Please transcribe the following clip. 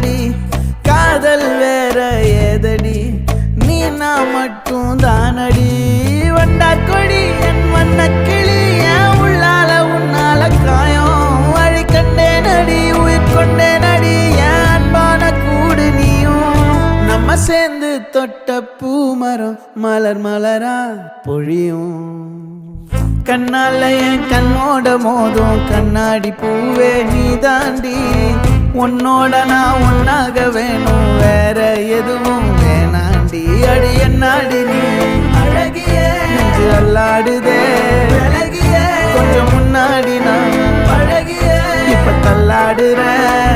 தானடி காதல் வேற ஏதடி நீ நான் மட்டும் தானடி வண்டா கொடி என் வண்ண கிளி என் உள்ளால உன்னால காயம் வழி கண்டே நடி உயிர் கொண்டே நடி என் அன்பான கூடு நீயும் நம்ம சேர்ந்து தொட்ட பூமரம் மலர் மலரா பொழியும் கண்ணால என் கண்ணோட மோதும் கண்ணாடி பூவே நீ தாண்டி உன்னோட நான் ஒன்னாக வேணும் வேற எதுவும் வேணாண்டி அடி என்னாடி நீ அழகிய நெஞ்சு அல்லாடுதே கொஞ்சம் முன்னாடி நான் அழகிய இப்ப தள்ளாடுறேன்